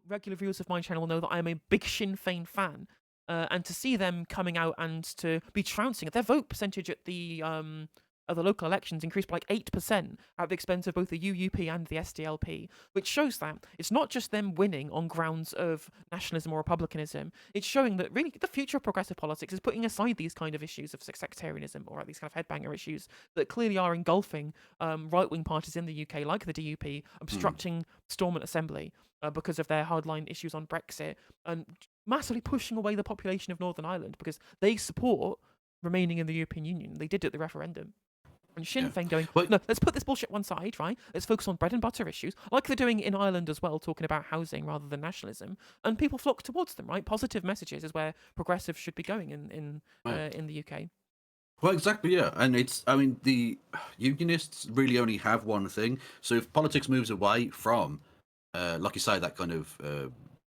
regular viewers of my channel will know that I am a big Sinn Fein fan. And to see them coming out and to be trouncing, their vote percentage at the local elections increased by like 8% at the expense of both the UUP and the SDLP, which shows that it's not just them winning on grounds of nationalism or republicanism. It's showing that really the future of progressive politics is putting aside these kind of issues of sectarianism or these kind of headbanger issues that clearly are engulfing right-wing parties in the UK, like the DUP, obstructing Stormont Assembly because of their hardline issues on Brexit, and massively pushing away the population of Northern Ireland because they support remaining in the European Union. They did it at the referendum. And Sinn Yeah. Féin going, Well, no, let's put this bullshit one side, right? Let's focus on bread and butter issues, like they're doing in Ireland as well, talking about housing rather than nationalism. And people flock towards them, right? Positive messages is where progressives should be going in the UK. Well, exactly, yeah. And I mean, the unionists really only have one thing. So if politics moves away from, like you say, that kind of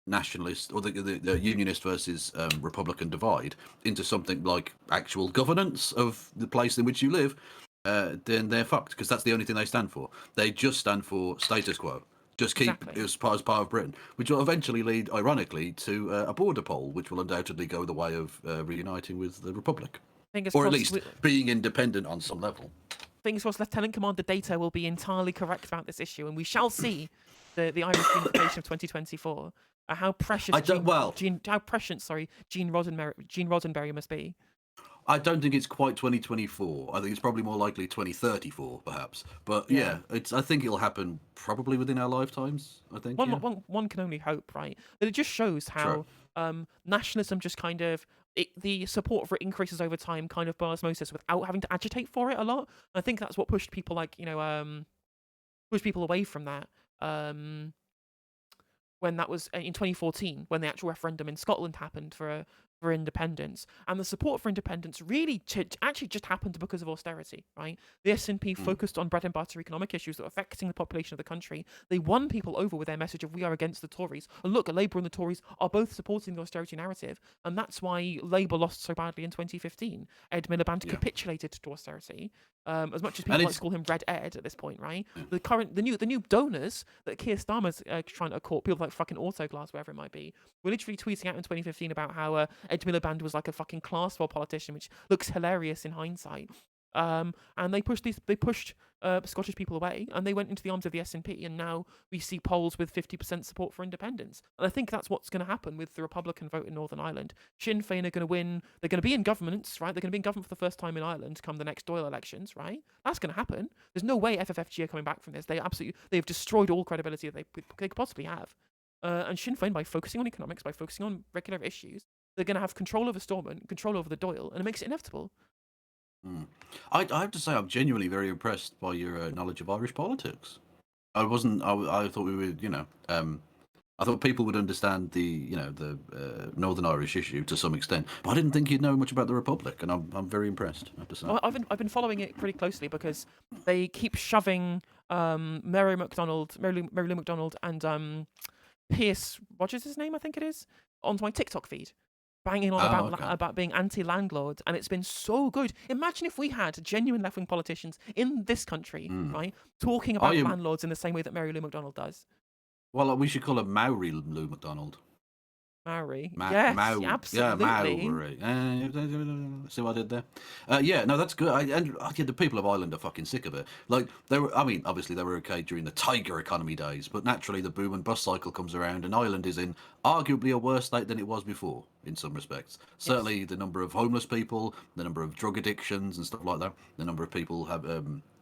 nationalist or the unionist versus Republican divide into something like actual governance of the place in which you live, then they're fucked because that's the only thing they stand for. They just stand for status quo. Just keep Exactly. it as part of Britain, which will eventually lead, ironically, to a border poll, which will undoubtedly go the way of reuniting with the Republic. Fingers Or at crossed. least being independent on some level. Fingers crossed. Lieutenant Commander Data will be entirely correct about this issue, and we shall see the Irish unification of 2024. How precious Gene Roddenberry must be. I don't think it's quite 2024. I think it's probably more likely 2034, perhaps. But yeah, I think it'll happen probably within our lifetimes. I think. One can only hope, right? But it just shows how nationalism just kind of the support for it increases over time, kind of by osmosis, without having to agitate for it a lot. I think that's what pushed people pushed people away from that. When that was in 2014, when the actual referendum in Scotland happened for independence, and the support for independence really actually just happened because of austerity, right? The SNP focused on bread and butter economic issues that were affecting the population of the country. They won people over with their message of we are against the Tories. And look, Labour and the Tories are both supporting the austerity narrative, and that's why Labour lost so badly in 2015. Ed Miliband capitulated to austerity. As much as people like to call him Red Ed at this point, right? The new donors that Keir Starmer's trying to court, people like fucking Autoglass, wherever it might be, were literally tweeting out in 2015 about how Ed Miliband was like a fucking class war politician, which looks hilarious in hindsight. And they pushed Scottish people away, and they went into the arms of the SNP, and now we see polls with 50% support for independence. And I think that's what's going to happen with the Republican vote in Northern Ireland. Sinn Féin are going to win. They're going to be in governments, right? They're going to be in government for the first time in Ireland come the next Dáil elections, right? That's going to happen. There's no way FFFG are coming back from this. They've destroyed all credibility that they could possibly have. And Sinn Féin, by focusing on economics, by focusing on regular issues, they're going to have control over Stormont, control over the Dáil, and it makes it inevitable. I have to say, I'm genuinely very impressed by your knowledge of Irish politics. I thought we would, I thought people would understand the Northern Irish issue to some extent, but I didn't think you'd know much about the Republic, and I'm very impressed. I have to say. I've been following it pretty closely because they keep shoving Mary Lou McDonald, and Pierce Rogers, his name I think it is, onto my TikTok feed, banging on about being anti-landlord, and it's been so good. Imagine if we had genuine left-wing politicians in this country, right, talking about landlords in the same way that Mary Lou McDonald does. Well, we should call her Maori Lou McDonald. Maori. Yes, absolutely. Yeah, Maori. See what I did there? No, that's good. The people of Ireland are fucking sick of it. Like, obviously they were okay during the tiger economy days, but naturally the boom and bust cycle comes around, and Ireland is in arguably a worse state than it was before, in some respects. Certainly the number of homeless people, the number of drug addictions and stuff like that, the number of people have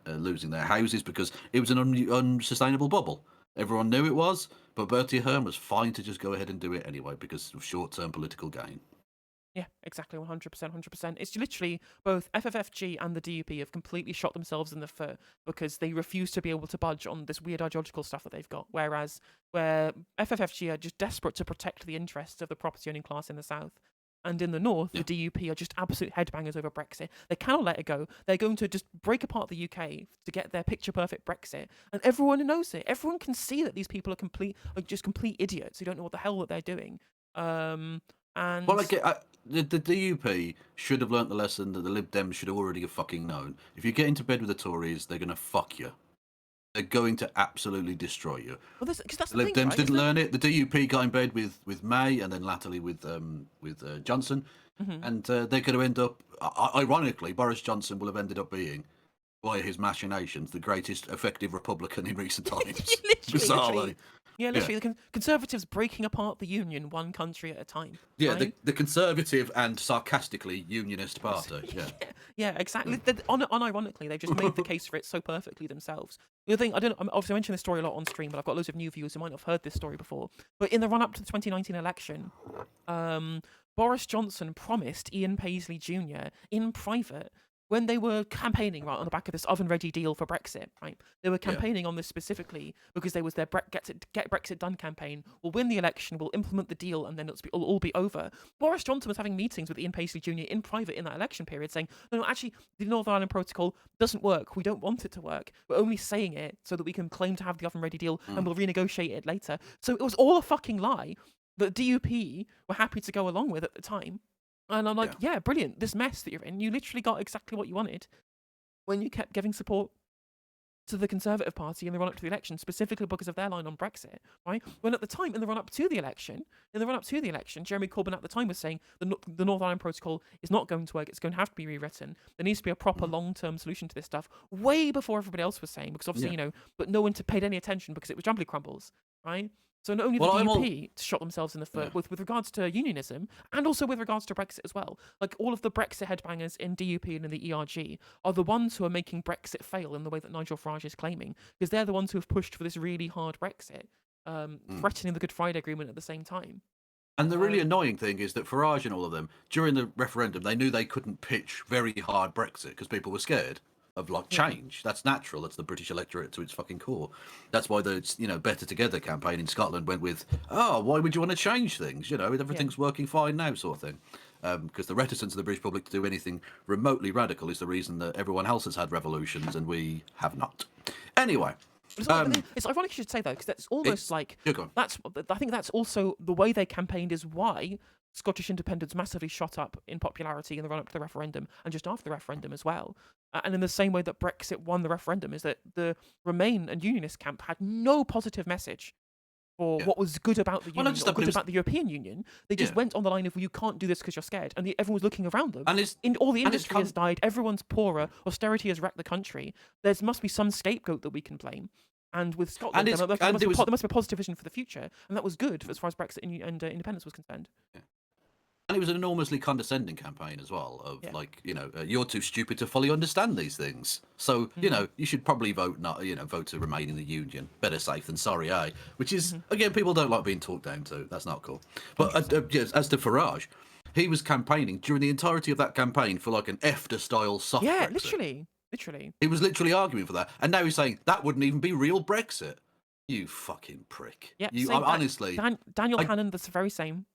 losing their houses because it was an unsustainable bubble. Everyone knew it was, but Bertie Ahern was fine to just go ahead and do it anyway because of short-term political gain. Yeah, exactly, 100%, 100%. It's literally both FFFG and the DUP have completely shot themselves in the foot because they refuse to be able to budge on this weird ideological stuff that they've got, where FFFG are just desperate to protect the interests of the property-owning class in the south. And in the north, the DUP are just absolute headbangers over Brexit. They cannot let it go. They're going to just break apart the UK to get their picture-perfect Brexit. And everyone knows it. Everyone can see that these people are just complete idiots who don't know what the hell that they're doing. The DUP should have learnt the lesson that the Lib Dems should already have fucking known. If you get into bed with the Tories, they're going to fuck you. They're going to absolutely destroy you. Well, because that's The the Lib thing, Dems right? didn't learn it. The DUP got in bed with May, and then latterly with Johnson, Hmm. and they're going to end up. Ironically, Boris Johnson will have ended up being, via his machinations, the greatest effective Republican in recent times. Literally. Bizarrely, Yeah, yeah, literally, the Conservatives breaking apart the union one country at a time, yeah. right? The conservative and sarcastically unionist party. Yeah. Yeah, yeah, exactly. Mm. Unironically, they've just made the case for it so perfectly themselves. The other thing, obviously I mentioned this story a lot on stream, but I've got loads of new viewers who might not have heard this story before. But in the run up to the 2019 election, Boris Johnson promised Ian Paisley Jr. in private when they were campaigning right on the back of this oven-ready deal for Brexit. Right, they were Yeah. campaigning on this specifically because there was their Get Brexit Done campaign. We'll win the election, we'll implement the deal, and then it'll all be over. Boris Johnson was having meetings with Ian Paisley Jr. in private in that election period, saying, "No, actually, the Northern Ireland Protocol doesn't work. We don't want it to work. We're only saying it so that we can claim to have the oven-ready deal, and Mm. we'll renegotiate it later." So it was all a fucking lie that DUP were happy to go along with at the time. And I'm like, Yeah. yeah, brilliant. This mess that you're in, you literally got exactly what you wanted when you kept giving support to the Conservative Party in the run-up to the election, specifically because of their line on Brexit, right? When at the time, in the run-up to the election, Jeremy Corbyn at the time was saying the Northern Ireland Protocol is not going to work. It's going to have to be rewritten. There needs to be a proper Mm. long-term solution to this stuff. Way before everybody else was saying, because obviously Yeah. but no one paid any attention because it was jumbly crumbles, right? So not only the Well, I'm all. DUP shot themselves in the Yeah. foot with regards to unionism and also with regards to Brexit as well. Like all of the Brexit headbangers in DUP and in the ERG are the ones who are making Brexit fail in the way that Nigel Farage is claiming, because they're the ones who have pushed for this really hard Brexit, Mm. threatening the Good Friday Agreement at the same time. And the really Um, annoying thing is that Farage and all of them, during the referendum, they knew they couldn't pitch very hard Brexit because people were scared of like yeah, change. That's natural. That's the British electorate to its fucking core. That's why the Better Together campaign in Scotland went with, oh, why would you want to change things? yeah. Everything's working fine now, sort of thing. Because the reticence of the British public to do anything remotely radical is the reason that everyone else has had revolutions and we have not. Anyway, It's ironic you should say that, because that's almost it's like you're gone. I think that's also the way they campaigned is why Scottish independence massively shot up in popularity in the run up to the referendum and just after the referendum as well. And in the same way that Brexit won the referendum, is that the Remain and Unionist camp had no positive message for Yeah. what was good about the Well, not union just or that, but good it was about the European Union. They just yeah, went on the line of, well, you can't do this because you're scared, and everyone was looking around them. and it's All the and it's industry has died. Everyone's poorer. Austerity has wrecked the country. There must be some scapegoat that we can blame. And with Scotland, and it's there and it was must be a positive vision for the future, and that was good as far as Brexit and independence was concerned. And it was an enormously condescending campaign as well. Of Yeah. like, you're too stupid to fully understand these things. So, Hmm. you should probably vote to remain in the union. Better safe than sorry, eh? Which is Hmm. again, people don't like being talked down to. That's not cool. But Interesting. yes, as to Farage, he was campaigning during the entirety of that campaign for like an EFTA style soft Yeah, Brexit. literally. He was literally arguing for that, and now he's saying that wouldn't even be real Brexit. You fucking prick. Yeah, You same. honestly. Daniel I, Hannan, that's the very same.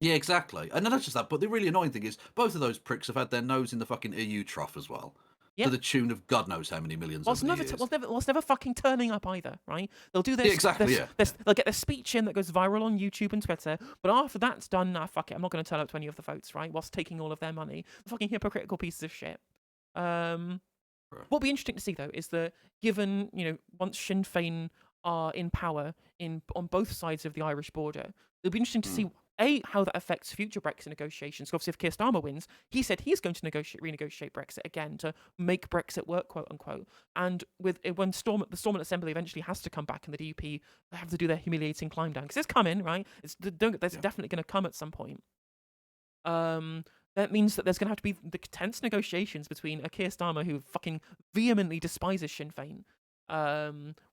Yeah, exactly. And not just that, but the really annoying thing is both of those pricks have had their nose in the fucking EU trough as well. Yeah. To the tune of God knows how many millions over the years. Whilst never fucking turning up either, right? They'll do Yeah, exactly, yeah. they'll get their speech in that goes viral on YouTube and Twitter, but after that's done, nah, fuck it, I'm not going to turn up to any of the votes, right? Whilst taking all of their money. The fucking hypocritical pieces of shit. What'll be interesting to see though is that given, once Sinn Fein are in power on both sides of the Irish border, it'll be interesting to see how that affects future Brexit negotiations. Obviously, if Keir Starmer wins, he said he's going to renegotiate Brexit again to make Brexit work, quote unquote. And when the Stormont Assembly eventually has to come back, and the DUP have to do their humiliating climb down, because it's coming, right? There's definitely going to come at some point. That means that there's going to have to be the tense negotiations between a Keir Starmer who fucking vehemently despises Sinn Fein,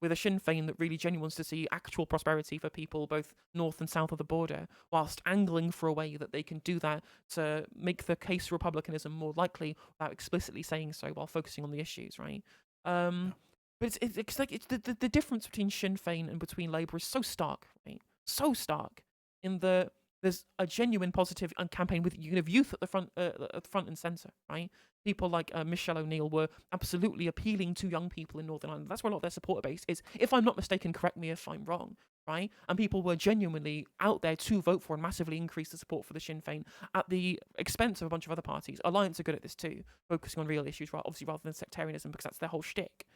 with a Sinn Fein that really genuinely wants to see actual prosperity for people both north and south of the border, whilst angling for a way that they can do that to make the case for republicanism more likely without explicitly saying so, while focusing on the issues, right? But it's like the difference between Sinn Fein and between Labour is so stark, right? So stark in the there's a genuine positive campaign with youth at the front and centre, right? People like Michelle O'Neill were absolutely appealing to young people in Northern Ireland. That's where a lot of their supporter base is. If I'm not mistaken, correct me if I'm wrong, right? And people were genuinely out there to vote for and massively increase the support for the Sinn Féin at the expense of a bunch of other parties. Alliance are good at this too, focusing on real issues, obviously rather than sectarianism, because that's their whole shtick.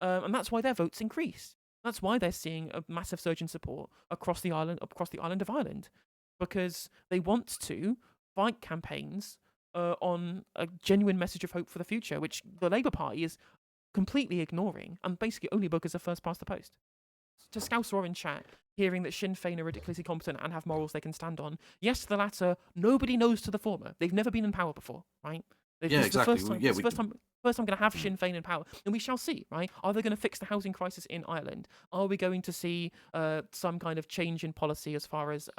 and that's why their votes increase. That's why they're seeing a massive surge in support across the island of Ireland, because they want to fight campaigns on a genuine message of hope for the future, which the Labour Party is completely ignoring, and basically only because of first past the post. To Scouse or in chat, hearing that Sinn Fein are ridiculously competent and have morals they can stand on. Yes, to the latter, nobody knows to the former. They've never been in power before, right? Yeah, exactly. This is the first time going to have Sinn Fein in power, and we shall see, right? Are they going to fix the housing crisis in Ireland? Are we going to see some kind of change in policy as far as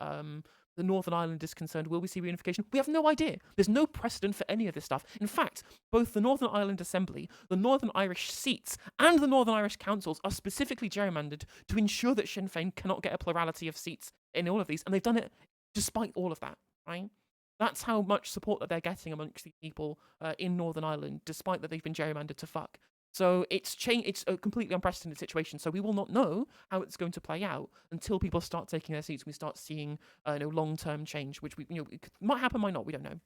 the Northern Ireland is concerned? Will we see reunification? We have no idea. There's no precedent for any of this stuff. In fact, both the Northern Ireland Assembly, the Northern Irish seats, and the Northern Irish councils are specifically gerrymandered to ensure that Sinn Féin cannot get a plurality of seats in all of these, and they've done it despite all of that, right? That's how much support that they're getting amongst the people in Northern Ireland, despite that they've been gerrymandered to fuck. So it's a completely unprecedented situation. So we will not know how it's going to play out until people start taking their seats. We start seeing long-term change, which it might happen, might not. We don't know.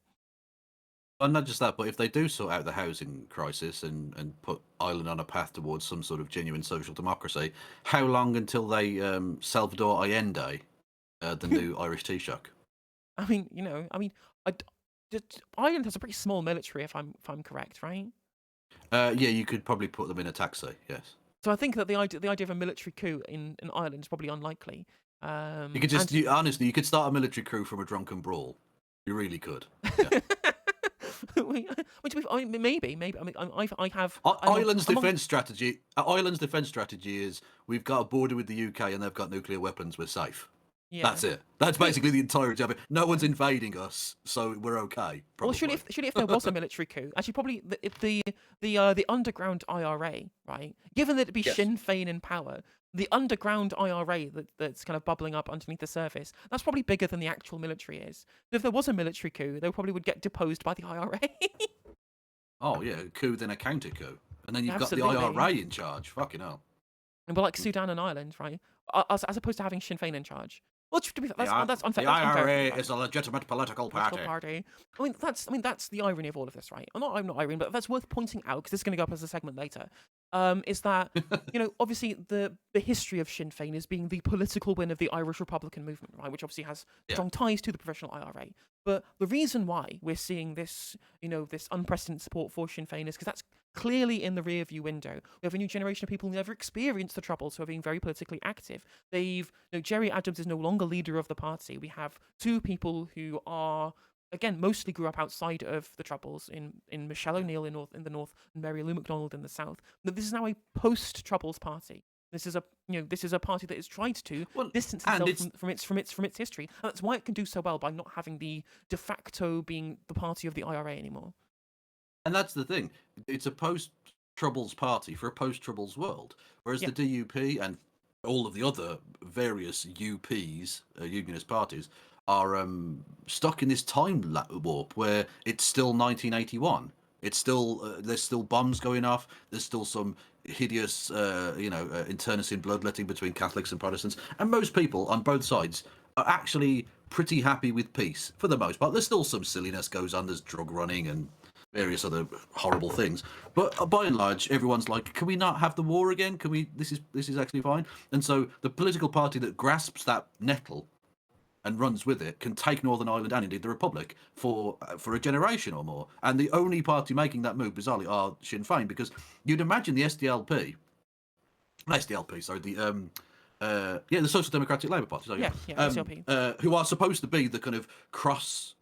And not just that, but if they do sort out the housing crisis and put Ireland on a path towards some sort of genuine social democracy, how long until they Salvador Allende, the new Irish Taoiseach? Ireland has a pretty small military, if I'm correct, right? Yeah, you could probably put them in a taxi. Yes. So I think that the idea of a military coup in Ireland is probably unlikely. You could honestly, you could start a military coup from a drunken brawl. You really could. Yeah. Maybe. I have. Ireland's defense strategy. Ireland's defense strategy is we've got a border with the UK and they've got nuclear weapons. We're safe. Yeah. That's it. That's basically the entirety of it. No one's invading us, so we're okay. Probably. Well, surely if there was a military coup, actually, probably if the underground IRA, right? Given that it'd be Sinn Féin in power, the underground IRA that's kind of bubbling up underneath the surface, that's probably bigger than the actual military is. So if there was a military coup, they probably would get deposed by the IRA. Oh yeah, coup then a counter coup, and then you've got the IRA in charge. Fucking hell. And we're like Sudan and Ireland, right? As opposed to having Sinn Féin in charge. Well, to be fair, that's unfair. The IRA is a legitimate political party. I mean, that's the irony of all of this, right? I'm not irony, but that's worth pointing out because this is going to go up as a segment later. Is that obviously the history of Sinn Féin is being the political win of the Irish Republican movement, right? Which obviously has strong ties to the professional IRA. But the reason why we're seeing this, this unprecedented support for Sinn Féin is because that's clearly in the rear-view window. We have a new generation of people who never experienced the Troubles, who are being very politically active. Gerry Adams is no longer leader of the party. We have two people who are, again, mostly grew up outside of the Troubles, in Michelle O'Neill in the north and Mary Lou McDonald in the south. But this is now a post-Troubles party. This is a party that has tried to distance itself from its history, and that's why it can do so well by not having the de facto being the party of the IRA anymore. And that's the thing. It's a post-Troubles party for a post-Troubles world. Whereas the DUP and all of the other various UPs, unionist parties, are stuck in this time warp where it's still 1981. It's still there's still bombs going off. There's still some hideous, internecine bloodletting between Catholics and Protestants. And most people on both sides are actually pretty happy with peace for the most part. There's still some silliness goes on. There's drug running and various other horrible things, but by and large, everyone's like, "Can we not have the war again? Can we? This is actually fine." And so, the political party that grasps that nettle and runs with it can take Northern Ireland and indeed the Republic for a generation or more. And the only party making that move, bizarrely, are Sinn Féin, because you'd imagine the SDLP, sorry, the Social Democratic Labour Party, SDLP, who are supposed to be the kind of cross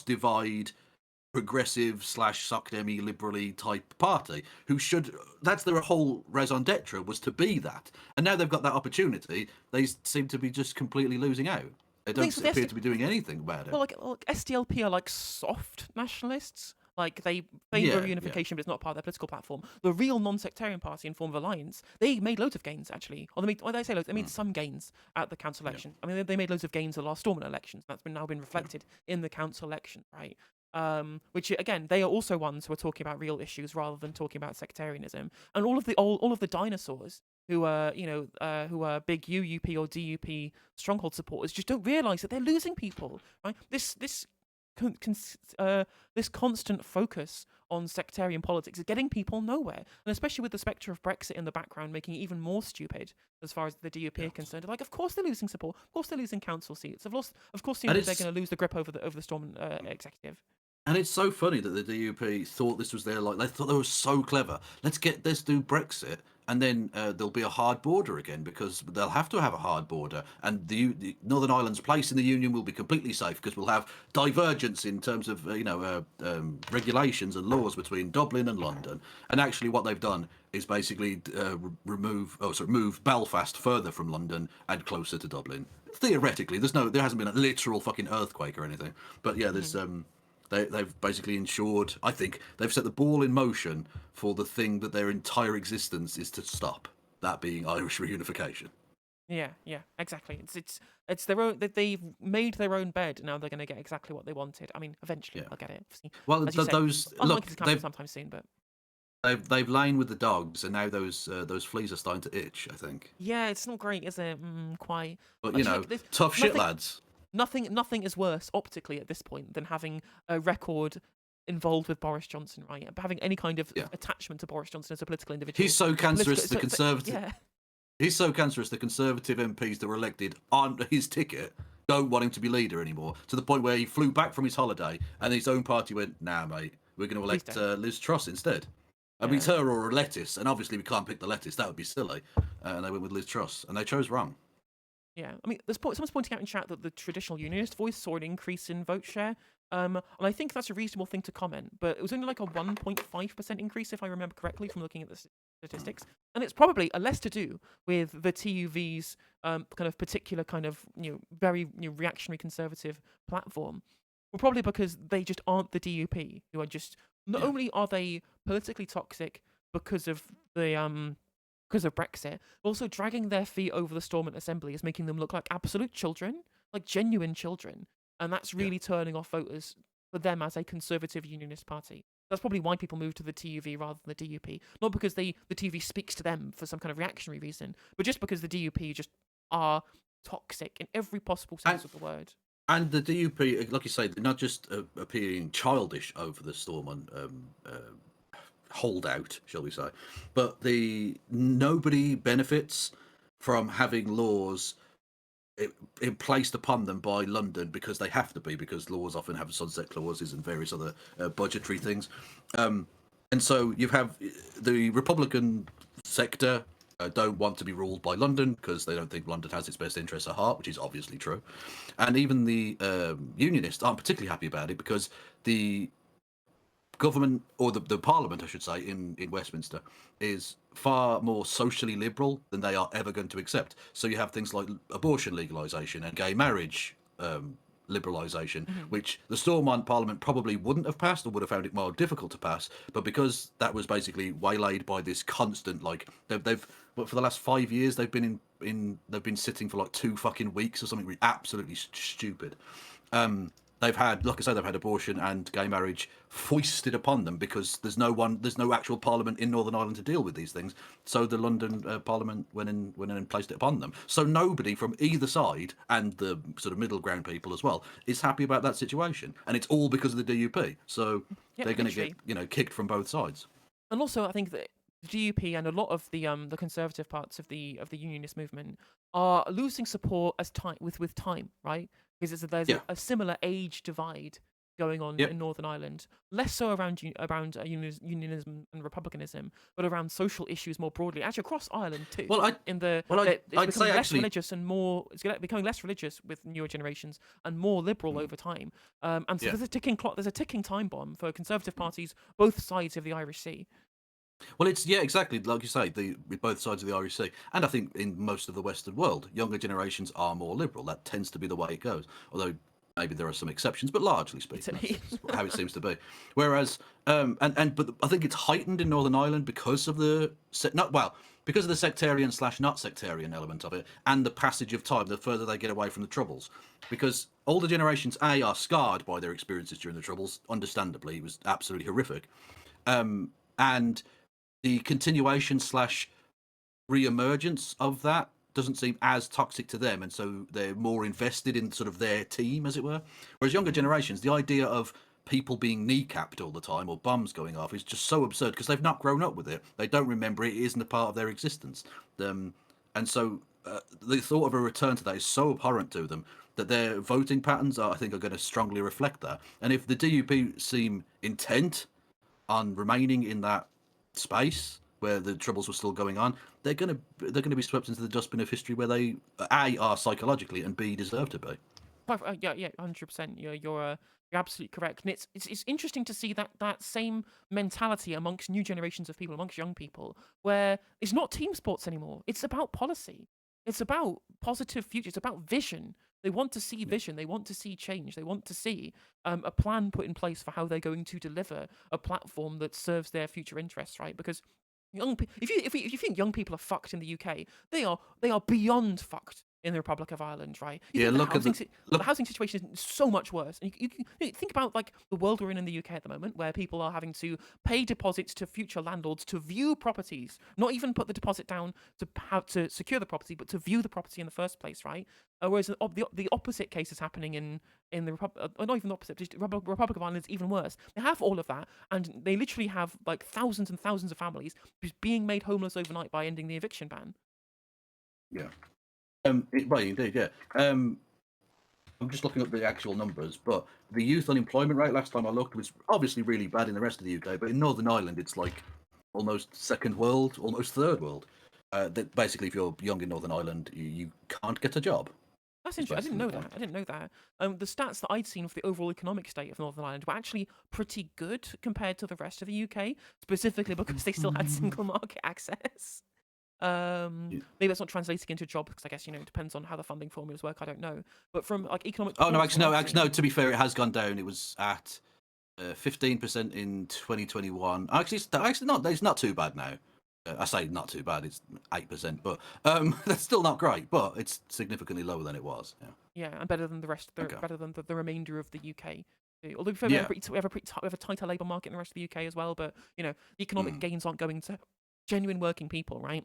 divide, progressive / Soc-Demi liberally type party, that's their whole raison d'etre, was to be that. And now they've got that opportunity, they seem to be just completely losing out. They don't appear to be doing anything about it. Well, like SDLP are like soft nationalists. Like they favour unification, but it's not part of their political platform. The real non-sectarian party in form of alliance, they made loads of gains actually. Or they say loads. They made some gains at the council election. I mean, they made loads of gains at the last Stormont elections. That's now been reflected in the council election, right? Which again, they are also ones who are talking about real issues rather than talking about sectarianism. And all of the dinosaurs who are big UUP or DUP stronghold supporters just don't realise that they're losing people, right? This this constant focus on sectarian politics is getting people nowhere, and especially with the spectre of Brexit in the background, making it even more stupid as far as the DUP are concerned. Like, of course they're losing support. Of course they're losing council seats. Of course, And they're it's going to lose the grip over the Storm executive. And it's so funny that the DUP thought this was their, like, they thought they were so clever. Let's do Brexit, and then there'll be a hard border again, because they'll have to have a hard border, and the Northern Ireland's place in the Union will be completely safe because we'll have divergence in terms of regulations and laws between Dublin and London. And actually, what they've done is basically move Belfast further from London and closer to Dublin. Theoretically, there hasn't been a literal fucking earthquake or anything, but yeah, there's They've basically ensured, I think, they've set the ball in motion for the thing that their entire existence is to stop, that being Irish reunification. Yeah, exactly. It's their own. They've made their own bed, and now they're going to get exactly what they wanted. I mean, eventually they'll get it. Well, as you say, those unlikely look, to happen sometime soon, but they've lain with the dogs, and now those fleas are starting to itch, I think. yeah, it's not great, is it? Quite. But tough nothing, shit, lads. Nothing is worse optically at this point than having a record involved with Boris Johnson, right? Having any kind of attachment to Boris Johnson as a political individual. He's so cancerous. The Conservative. Yeah. He's so cancerous. The Conservative MPs that were elected on his ticket don't want him to be leader anymore. To the point where he flew back from his holiday, and his own party went, "Nah, mate, we're going to elect Liz Truss instead." I mean, it's her or a lettuce, and obviously we can't pick the lettuce. That would be silly. And they went with Liz Truss, and they chose wrong. Yeah, I mean, someone's pointing out in chat that the traditional unionist voice saw an increase in vote share, and I think that's a reasonable thing to comment, but it was only like a 1.5% increase, if I remember correctly, from looking at the statistics, and it's probably less to do with the TUV's kind of particular kind of very reactionary conservative platform, well, probably because they just aren't the DUP, who are just not only are they politically toxic because of the because of Brexit, but also dragging their feet over the Stormont Assembly is making them look like absolute children, like genuine children. And that's really turning off voters for them as a conservative unionist party. That's probably why people move to the TUV rather than the DUP. Not because the TUV speaks to them for some kind of reactionary reason, but just because the DUP just are toxic in every possible sense of the word. And the DUP, like you say, they're not just appearing childish over the Stormont holdout, shall we say, but nobody benefits from having laws placed upon them by London because they have to be, because laws often have sunset clauses and various other budgetary things, and so you have the Republican sector don't want to be ruled by London because they don't think London has its best interests at heart, which is obviously true, and even the unionists aren't particularly happy about it because the government, or the parliament, I should say, in Westminster is far more socially liberal than they are ever going to accept. So you have things like abortion legalisation and gay marriage liberalisation, which the Stormont Parliament probably wouldn't have passed, or would have found it more difficult to pass. But because that was basically waylaid by this constant, like they've for the last 5 years they've been they've been sitting for like 2 fucking weeks or something absolutely stupid. They've had, like I say, they've had abortion and gay marriage foisted upon them because there's no actual parliament in Northern Ireland to deal with these things. So the London Parliament went in and placed it upon them. So nobody from either side, and the sort of middle ground people as well, is happy about that situation, and it's all because of the DUP. So they're going to get kicked from both sides. And also, I think that the DUP and a lot of the conservative parts of the unionist movement are losing support with time, right? Because there's a similar age divide going on in Northern Ireland, less so around unionism and republicanism, but around social issues more broadly, actually across Ireland too. It's becoming less religious with newer generations and more liberal over time. And so there's a ticking time bomb for conservative parties both sides of the Irish Sea. Well, it's exactly like you say, with both sides of the Irish Sea, and I think in most of the Western world, younger generations are more liberal. That tends to be the way it goes. Although maybe there are some exceptions, but largely speaking, that's how it seems to be. Whereas, but I think it's heightened in Northern Ireland because of the sectarian / not sectarian element of it, and the passage of time. The further they get away from the Troubles, because older generations are scarred by their experiences during the Troubles. Understandably, it was absolutely horrific, and the continuation / re-emergence of that doesn't seem as toxic to them, and so they're more invested in sort of their team, as it were. Whereas younger generations, the idea of people being kneecapped all the time or bombs going off is just so absurd because they've not grown up with it. They don't remember it. It isn't a part of their existence. And so the thought of a return to that is so abhorrent to them that their voting patterns, I think, are going to strongly reflect that. And if the DUP seem intent on remaining in that space where the troubles were still going on, they're gonna be swept into the dustbin of history where they A are psychologically and B deserve to be. Yeah, 100%. You're absolutely correct, and it's interesting to see that same mentality amongst new generations of people, amongst young people, where it's not team sports anymore. It's about policy. It's about positive future. It's about vision. They want to see vision. They want to see change. They want to see a plan put in place for how they're going to deliver a platform that serves their future interests, right? Because if you think young people are fucked in the UK, they are beyond fucked in the Republic of Ireland, right? You Yeah, think the look at housing the the housing situation is so much worse, and you think about like the world we're in the UK at the moment, where people are having to pay deposits to future landlords to view properties, not even put the deposit down to how to secure the property, but to view the property in the first place, right? Whereas the opposite case is happening in the Republic, not even the opposite, just Republic of Ireland is even worse. They have all of that, and they literally have like thousands and thousands of families just being made homeless overnight by ending the eviction ban. yeah. Right, indeed, yeah. I'm just looking up the actual numbers, but the youth unemployment rate last time I looked was obviously really bad in the rest of the UK, but in Northern Ireland it's like almost second world, almost third world. That basically, if you're young in Northern Ireland, you can't get a job. That's Is interesting. I didn't basically know the point. that. I didn't know that. The stats that I'd seen for the overall economic state of Northern Ireland were actually pretty good compared to the rest of the UK, specifically because they still had single market access. Yeah. Maybe that's not translating into jobs because I guess it depends on how the funding formulas work. I don't know, but from like economic Oh no, performance, from what I've no. seen, To be fair, it has gone down. It was at 15% in 2021. Actually, actually not. It's not too bad now. I say not too bad. It's 8%, but that's still not great. But it's significantly lower than it was. Yeah. yeah, and better than the rest, Okay. better than the remainder of the UK. Although we Yeah. have a tighter labour market in the rest of the UK as well, but the economic Mm. gains aren't going to genuine working people, right?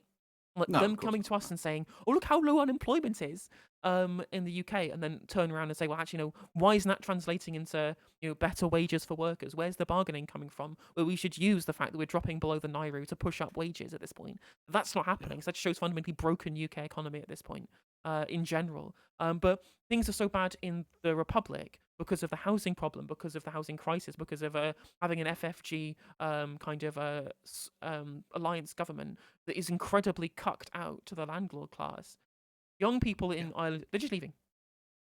Like No, them of course coming not. to us and saying, "Oh, look how low unemployment is in the UK," and then turn around and say, "Well, actually, no, why isn't that translating into better wages for workers? Where's the bargaining coming from? Well, we should use the fact that we're dropping below the Naira to push up wages at this point." That's not Yeah. happening. So that shows fundamentally broken UK economy at this point, in general. But things are so bad in the Republic because of the housing problem, because of the housing crisis, because of having an FFG kind of alliance government that is incredibly cucked out to the landlord class. Young people Yeah. in Ireland, they're just leaving.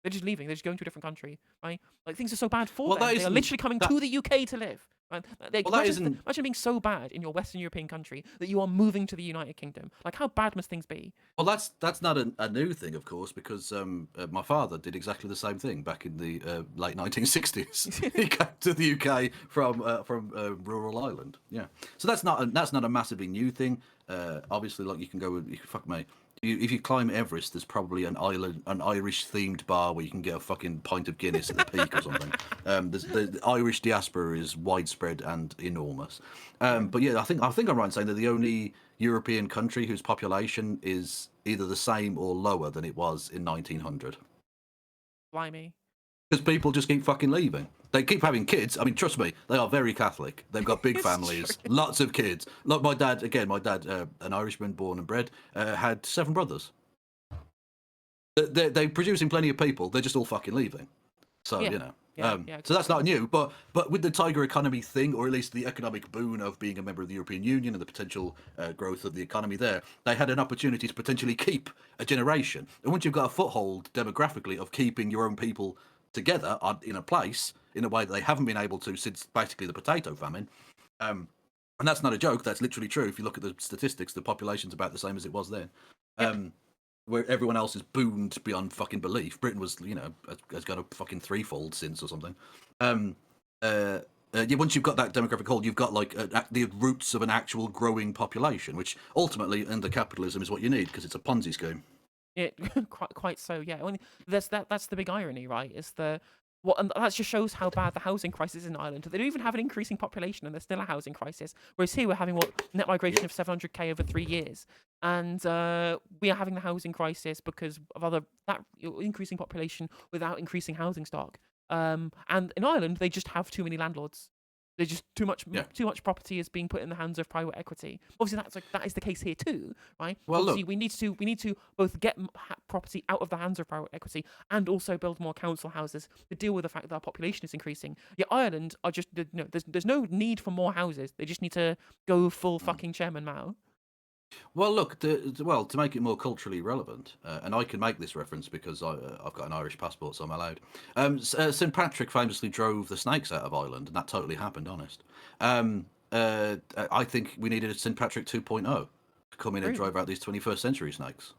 They're just leaving. They're just going to a different country, right? Like things are so bad for Well, them. that They are isn't literally coming that. to the UK to live. Right? Like, Well, that isn't. imagine being so bad in your Western European country that you are moving to the United Kingdom. Like how bad must things be? Well, that's not a new thing, of course, because my father did exactly the same thing back in the late 1960s. He came to the UK from rural Ireland. Yeah, so that's not a massively new thing. Obviously, like you can go with fuck me. If you climb Everest, there's probably an Irish themed bar where you can get a fucking pint of Guinness at the peak or something. The Irish diaspora is widespread and enormous. But yeah, I think I'm right in saying that the only European country whose population is either the same or lower than it was in 1900. Blimey. Because people just keep fucking leaving. They keep having kids. I mean, trust me, they are very Catholic. They've got big It's families, true. lots of kids. Like my dad, an Irishman born and bred, had 7 brothers. They're producing plenty of people. They're just all fucking leaving. So Yeah. Yeah. so that's not new. But with the tiger economy thing, or at least the economic boon of being a member of the European Union and the potential growth of the economy there, they had an opportunity to potentially keep a generation. And once you've got a foothold demographically of keeping your own people together in a place in a way that they haven't been able to since basically the potato famine. And that's not a joke. That's literally true. If you look at the statistics, the population's about the same as it was then. Yep. Where everyone else is boomed beyond fucking belief. Britain was, has got a fucking threefold since or something. Yeah, once you've got that demographic hold, you've got like the roots of an actual growing population, which ultimately under capitalism is what you need because it's a Ponzi scheme. Yeah, quite so. Yeah, that's the big irony, right? Is the Well, and that just shows how bad the housing crisis is in Ireland. They don't even have an increasing population, and there's still a housing crisis. Whereas here we're having net migration of 700k over 3 years, and we are having the housing crisis because of that increasing population without increasing housing stock. And in Ireland, they just have too many landlords. There's just too much property is being put in the hands of private equity. Obviously, that is the case here too, right? Well, obviously, look, we need to both get property out of the hands of private equity and also build more council houses to deal with the fact that our population is increasing. Yet Ireland are just there's no need for more houses. They just need to go full fucking Chairman Mao. well, look. To make it more culturally relevant, and I can make this reference because I've got an Irish passport, so I'm allowed. St Patrick famously drove the snakes out of Ireland, and that totally happened. Honest. I think we needed a St Patrick 2.0 to come in and drive out these 21st century snakes.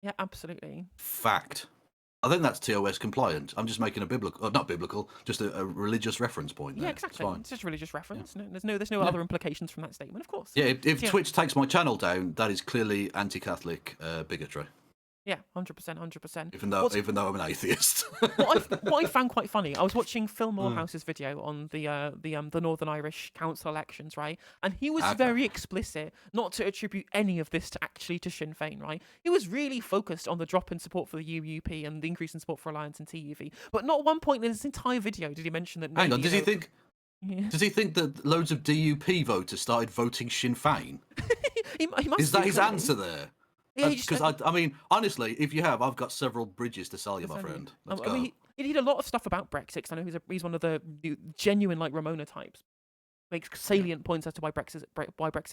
Yeah, absolutely. Fact. I think that's TOS compliant. I'm just making a not biblical, just a religious reference point there. Yeah, exactly. It's just a religious reference. Yeah. No, there's no other implications from that statement, of course. Yeah, if Twitch takes my channel down, that is clearly anti-Catholic bigotry. Yeah, 100%. Even though I'm an atheist. what I found quite funny, I was watching Phil Morehouse's video on the Northern Irish council elections, right? And he was very explicit not to attribute any of this to Sinn Fein, right? He was really focused on the drop in support for the UUP and the increase in support for Alliance and TUV. But not at one point in his entire video did he mention that. Hang on, does he think that loads of DUP voters started voting Sinn Fein? he must Is that his answer there? Yeah, because I mean, honestly, if you have, I've got several bridges to sell you, my friend. Let's go. I mean, he did a lot of stuff about Brexit. 'Cause I know he's one of the genuine like Ramona types. Makes salient points as to why Brexit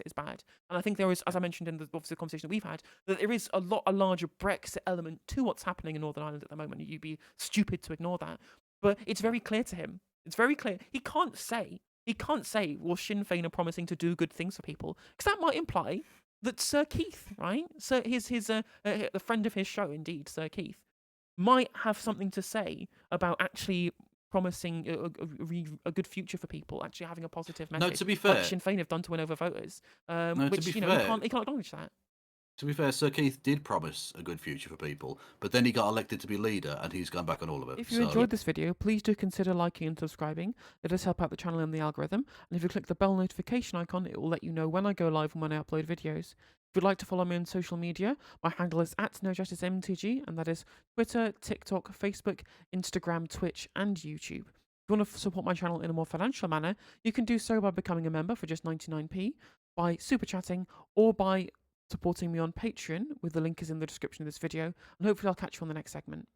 is bad. And I think there is, as I mentioned in the conversation that we've had, that there is a larger Brexit element to what's happening in Northern Ireland at the moment. And you'd be stupid to ignore that. But it's very clear to him. It's very clear. He can't say, well, Sinn Féin are promising to do good things for people, because that might imply that Sir Keith, right? So the friend of his show, indeed, Sir Keith, might have something to say about actually promising a good future for people, actually having a positive message. No, to be fair, like Sinn Féin have done to win over voters. Which he can't acknowledge that. To be fair, Sir Keith did promise a good future for people, but then he got elected to be leader, and he's gone back on all of it. If you enjoyed this video, please do consider liking and subscribing. It does help out the channel and the algorithm. And if you click the bell notification icon, it will let you know when I go live and when I upload videos. If you'd like to follow me on social media, my handle is @NoJusticeMTG, and that is Twitter, TikTok, Facebook, Instagram, Twitch, and YouTube. If you want to support my channel in a more financial manner, you can do so by becoming a member for just 99p, by super chatting, or by supporting me on Patreon, with the link is in the description of this video, and hopefully I'll catch you on the next segment.